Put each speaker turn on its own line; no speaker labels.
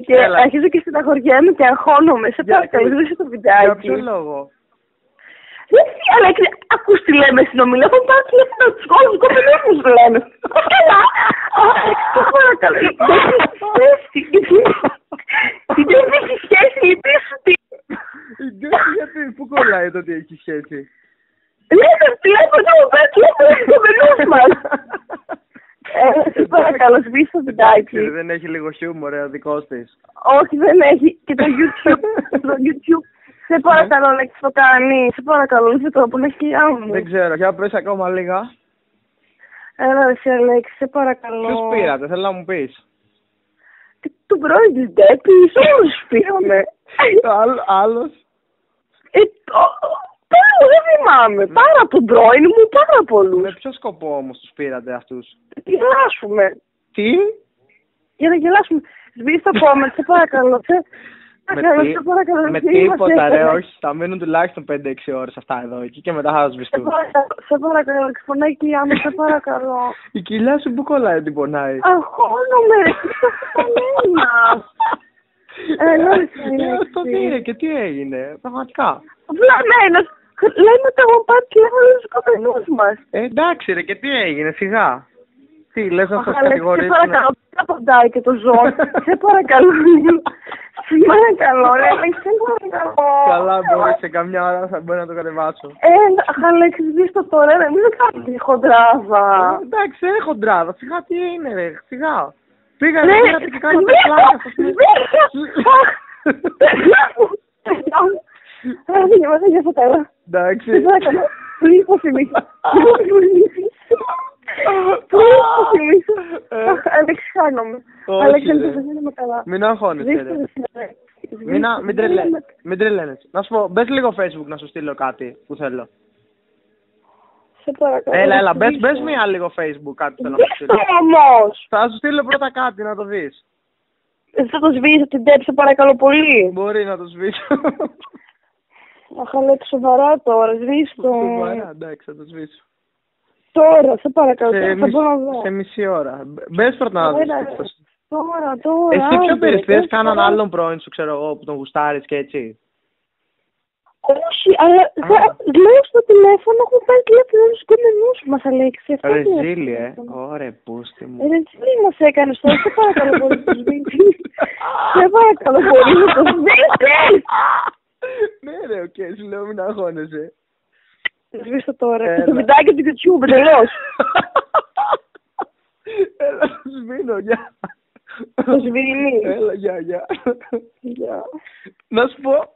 Και αρχίζω και στεναχωριέμαι και αγχώνομαι. Σε παρακαλώ, σβήστε το βιντεάκι.
Για ποιο λόγο?
Αλέξη, ακούς τι λέμε συνομιλία. Έχω πάρει τηλέφωνο τους κόσμους, κοπελούς μου σου λένε. Καλά. Αλέξη, σε παρακαλώ. Δεν έχει σχέση, λυπή σου τι.
Γιατί, πού κολλάει το ότι έχει σχέση?
Λέμε τηλέφωνο μου, πες τηλέφωνο στους κοπελούς μας. Σε παρακαλώ, σβήστε το βιντεάκι.
Δεν έχει λίγο χιούμορ, ο δικός της?
Όχι, δεν έχει. Και το YouTube. Σε παρακαλώ, Αλέξη, το κάνει. Σε παρακαλώ, είσαι το που είναι χιλιά μου.
Δεν ξέρω, για πες ακόμα λίγα.
Έλα, εσύ, Αλέξη, σε παρακαλώ.
Ποιους πήρατε, θέλω να μου πεις.
Του πρώην της Ντέπης, όλους πήραμε.
Άλλος.
Τώρα δεν θυμάμαι. Πάρα από τον πρώην μου, πάρα πολλούς.
Με ποιο σκοπό όμως τους πήρατε αυτούς?
Για να γελάσουμε.
Τι?
Για να γελάσουμε. Σβήστε το comment, σε παρακαλώ.
Με τίποτα ρε, όχι, θα μείνουν τουλάχιστον 5-6 ώρες αυτά εδώ, εκεί και μετά θα σβηστούν.
Σε παρακαλώ, πονάει η κοιλιά μου, σε παρακαλώ.
Η κοιλιά σου που κολλάει, τι πονάει?
Αγχώνομαι, ρε,
τι και τι έγινε, πραγματικά?
Βλαμμένος, λέμε ότι έχω πάρει τηλέφωνο στους κοπελούς μας.
Εντάξει ρε, και τι έγινε, σιγά. Τι, λες να σας κατηγορήσουν?
Σε παρακαλώ, δεν ποντάει και το ζώο. Σε παρακαλώ. Σε παρακαλώ, ρε, σε παρακαλώ.
Καλά, μπορεί σε καμιά ώρα θα μπορεί να το κατεβάσω.
Αλέξη, σβήστε το τώρα, ρε, μην κάνετε χοντράδα.
Εντάξει, έχω χοντράδα, σιγά τι είναι ρε, σιγά. Πήγατε και κάνετε πλάκα.
Δεν για φωτέλα.
Εντάξει.
Σε παρακαλώ, πριν υποφημίσεις. Αλέξη, χάνομαι. Αλέξη, δεν είμαι καλά.
Μην αγχώνεσαι. Μην τρελαίνεσαι. Να σου πω, μπες λίγο Facebook να σου στείλω κάτι που θέλω.
Σε παρακαλώ.
Έλα, μπες μία λίγο Facebook κάτι θέλω να σου στείλω.
Όμως!
Θα σου στείλω πρώτα κάτι να το δεις.
Θα το σβήσω την τέψη, σε παρακαλώ πολύ.
Μπορεί να το σβήσω.
Αχ, Αλέξη, σοβαρά τώρα, σβήσω.
Σοβαρά, εντάξει, θα το σβήσω.
Τώρα, σε παρακαλώ, θα μπορώ να δω.
Σε μισή ώρα. Μπες πρώτα να δεις.
Τώρα.
Εσύ ποιο περιστές, κάναν άλλον πρώην σου, ξέρω εγώ, που τον γουστάρεις και έτσι?
Όχι, αλλά λέω στο τηλέφωνο, έχω πάρει τηλέφωνο στους κομμενούς μας, Αλέξη.
Ρε Ζήλη, ωραία, πούστη μου.
Ρε Ζήλη μας έκανες τώρα, σε παρακαλώ πολύ το σβήτη. Σε παρακαλώ πολύ το σβήτη.
Ναι ρε, οκ, σου λέω μην αγχώνεσαι.
Σβήστε τώρα, το βιντεάκι του YouTube, τελώς.
Έλα, σβήνω, γεια.
Το σβήνει.
Έλα, γεια. Να σου πω.